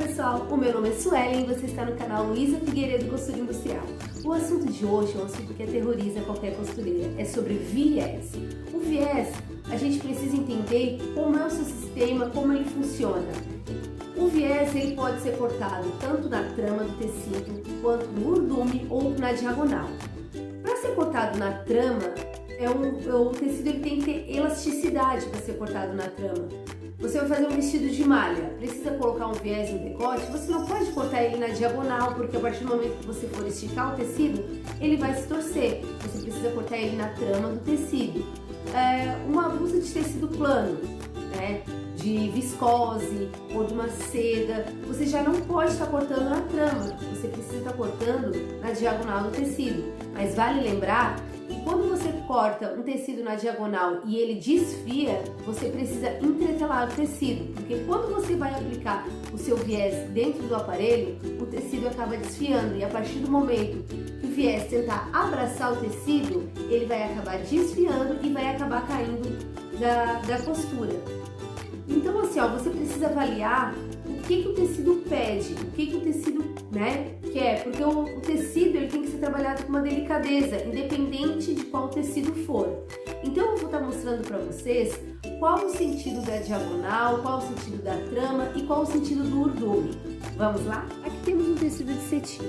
pessoal, o meu nome é Suelen e você está no canal Luísa Figueiredo Costura Industrial. O assunto de hoje é um assunto que aterroriza qualquer costureira, é sobre viés. O viés, a gente precisa entender como é o seu sistema, como ele funciona. O viés ele pode ser cortado tanto na trama do tecido, quanto no urdume ou na diagonal. Para ser cortado na trama, o tecido ele tem que ter elasticidade para ser cortado na trama. Você vai fazer um vestido de malha, precisa colocar um viés no decote, você não pode cortar ele na diagonal, porque a partir do momento que você for esticar o tecido, ele vai se torcer. Você precisa cortar ele na trama do tecido. Uma blusa de tecido plano, de viscose ou de uma seda, você já não pode estar cortando na trama, você precisa estar cortando na diagonal do tecido. Mas vale lembrar que quando você corta um tecido na diagonal e ele desfia, você precisa entretelar o tecido, porque quando você vai aplicar o seu viés dentro do aparelho, o tecido acaba desfiando e a partir do momento que o viés tentar abraçar o tecido, ele vai acabar desfiando e vai acabar caindo da costura. Então assim, você precisa avaliar o que o tecido pede, o que o tecido quer, porque o tecido ele tem que ser trabalhado com uma delicadeza, independente de qual tecido for. Então eu vou estar mostrando para vocês qual o sentido da diagonal, qual o sentido da trama e qual o sentido do urdume. Vamos lá? Aqui temos um tecido de cetim.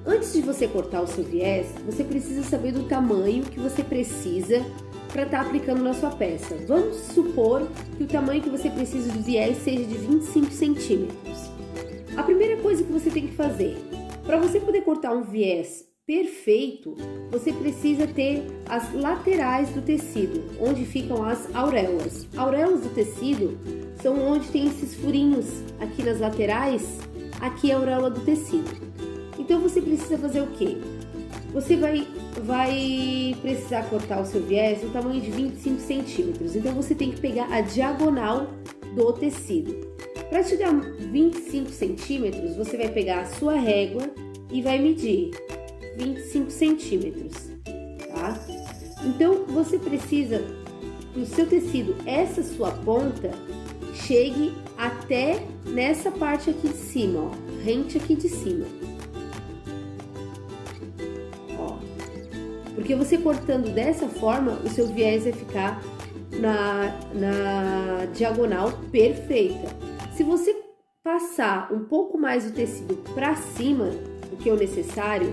Antes de você cortar o seu viés, você precisa saber do tamanho que você precisa para estar aplicando na sua peça. Vamos supor que o tamanho que você precisa do viés seja de 25 centímetros. A primeira coisa que você tem que fazer, para você poder cortar um viés perfeito, você precisa ter as laterais do tecido, onde ficam as auréolas. Auréolas do tecido são onde tem esses furinhos aqui nas laterais, aqui é a auréola do tecido. Então você precisa fazer o quê? Você vai precisar cortar o seu viés no tamanho de 25 centímetros. Então você tem que pegar a diagonal do tecido. Para te dar 25 centímetros, você vai pegar a sua régua e vai medir 25 centímetros, tá? Então você precisa que o seu tecido, essa sua ponta, chegue até nessa parte aqui de cima, rente aqui de cima. Porque você cortando dessa forma, o seu viés vai ficar na diagonal perfeita. Se você passar um pouco mais o tecido para cima do que o necessário,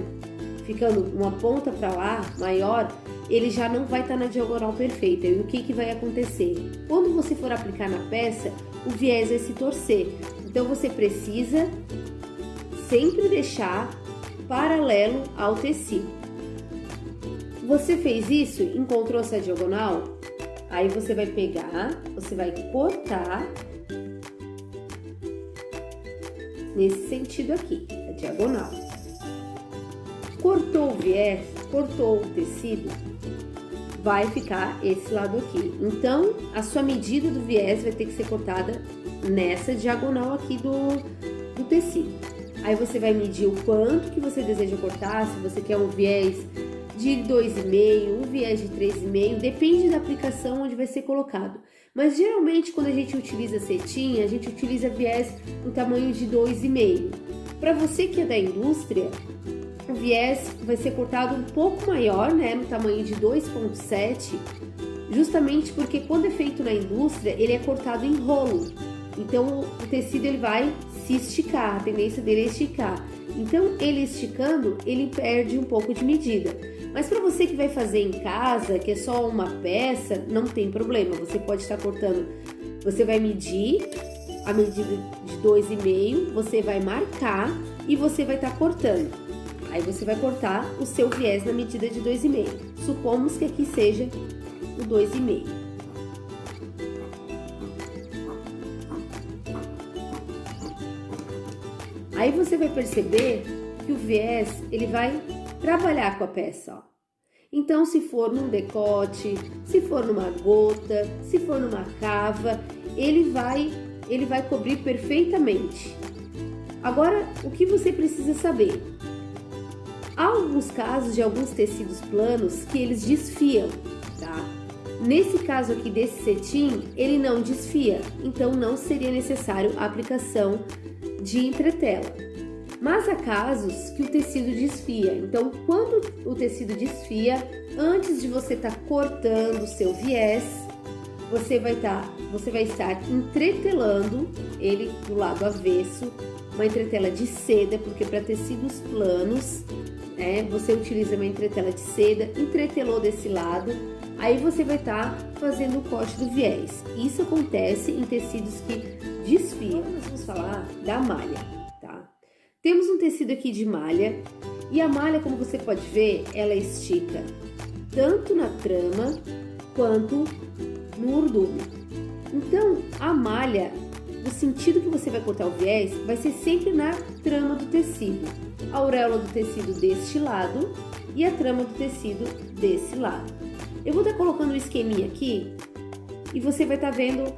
ficando uma ponta para lá, maior, ele já não vai estar na diagonal perfeita. E o que vai acontecer? Quando você for aplicar na peça, o viés vai se torcer. Então você precisa sempre deixar paralelo ao tecido. Você fez isso? Encontrou essa diagonal? Aí você vai pegar, você vai cortar nesse sentido aqui, a diagonal. Cortou o viés, cortou o tecido, vai ficar esse lado aqui. Então, a sua medida do viés vai ter que ser cortada nessa diagonal aqui do tecido. Aí você vai medir o quanto que você deseja cortar, se você quer um viés de 2,5, um viés de 3,5, depende da aplicação onde vai ser colocado. Mas geralmente quando a gente utiliza cetim, a gente utiliza viés no tamanho de 2,5. Para você que é da indústria, o viés vai ser cortado um pouco maior, no tamanho de 2,7, justamente porque quando é feito na indústria, ele é cortado em rolo. Então o tecido ele vai se esticar, a tendência dele é esticar. Então ele esticando, ele perde um pouco de medida. Mas para você que vai fazer em casa, que é só uma peça, não tem problema. Você pode estar cortando, você vai medir a medida de 2,5, você vai marcar e você vai estar cortando. Aí você vai cortar o seu viés na medida de 2,5. Supomos que aqui seja o 2,5. Aí você vai perceber que o viés, ele vai trabalhar com a peça, Então, se for num decote, se for numa gota, se for numa cava, ele vai cobrir perfeitamente. Agora, o que você precisa saber? Há alguns casos de alguns tecidos planos que eles desfiam, tá? Nesse caso aqui desse cetim, ele não desfia, então não seria necessário a aplicação de entretela. Mas há casos que o tecido desfia. Então, quando o tecido desfia, antes de você estar cortando o seu viés, você vai estar entretelando ele do lado avesso, uma entretela de seda, porque para tecidos planos, você utiliza uma entretela de seda, entretelou desse lado, aí você vai estar fazendo o corte do viés. Isso acontece em tecidos que desfiam. Nós vamos falar da malha, tá? Temos um tecido aqui de malha, e a malha, como você pode ver, ela estica tanto na trama quanto no urdume. Então, a malha, no sentido que você vai cortar o viés, vai ser sempre na trama do tecido. A auréola do tecido deste lado e a trama do tecido desse lado. Eu vou estar colocando um esqueminha aqui e você vai estar vendo,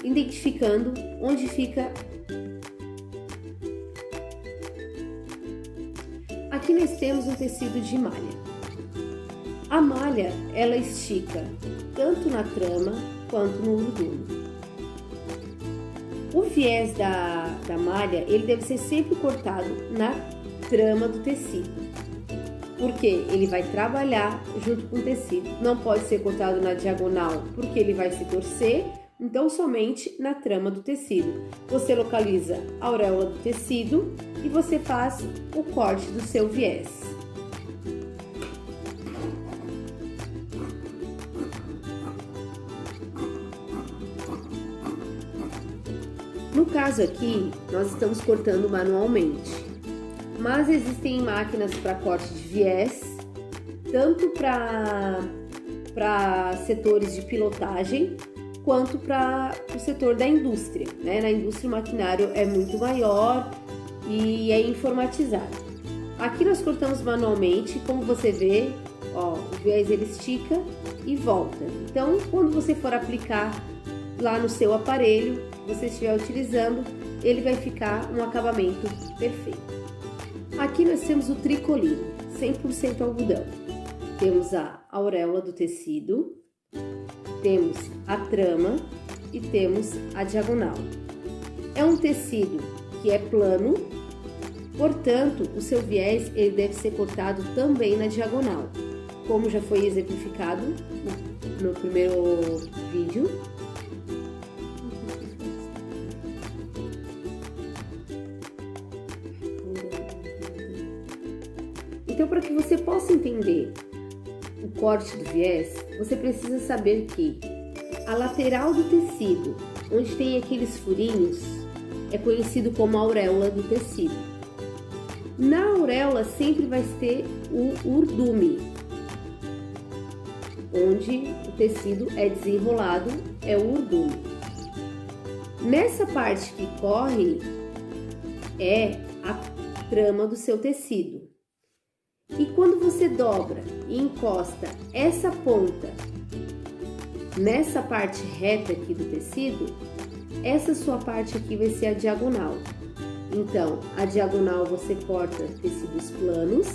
identificando onde fica. Aqui nós temos um tecido de malha. A malha, ela estica tanto na trama quanto no urdume. O viés da malha, ele deve ser sempre cortado na trama do tecido, porque ele vai trabalhar junto com o tecido. Não pode ser cortado na diagonal, porque ele vai se torcer, então somente na trama do tecido. Você localiza a auréola do tecido e você faz o corte do seu viés. No caso aqui, nós estamos cortando manualmente, mas existem máquinas para corte de viés, tanto para setores de pilotagem, quanto para o setor da indústria, né? Na indústria o maquinário é muito maior e é informatizado. Aqui nós cortamos manualmente, como você vê, ó, o viés ele estica e volta. Então, quando você for aplicar lá no seu aparelho, que você estiver utilizando, ele vai ficar um acabamento perfeito. Aqui nós temos o tricolino, 100% algodão. Temos a auréola do tecido, temos a trama e temos a diagonal. É um tecido que é plano, portanto, o seu viés ele deve ser cortado também na diagonal, como já foi exemplificado no primeiro vídeo. Então, para que você possa entender o corte do viés, você precisa saber que a lateral do tecido, onde tem aqueles furinhos, é conhecido como auréola do tecido. Na auréola sempre vai ter o urdume, onde o tecido é desenrolado, é o urdume. Nessa parte que corre é a trama do seu tecido. E quando você dobra e encosta essa ponta nessa parte reta aqui do tecido, essa sua parte aqui vai ser a diagonal. Então, a diagonal você corta tecidos planos,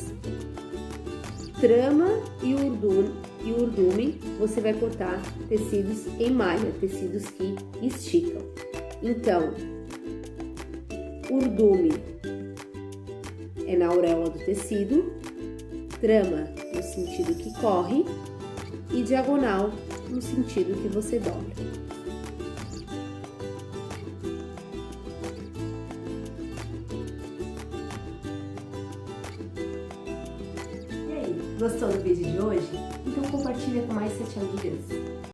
trama e urdume você vai cortar tecidos em malha, tecidos que esticam. Então, urdume é na auréola do tecido, trama no sentido que corre e diagonal no sentido que você dobra. E aí, gostou do vídeo de hoje? Então compartilha com mais 7 amigas.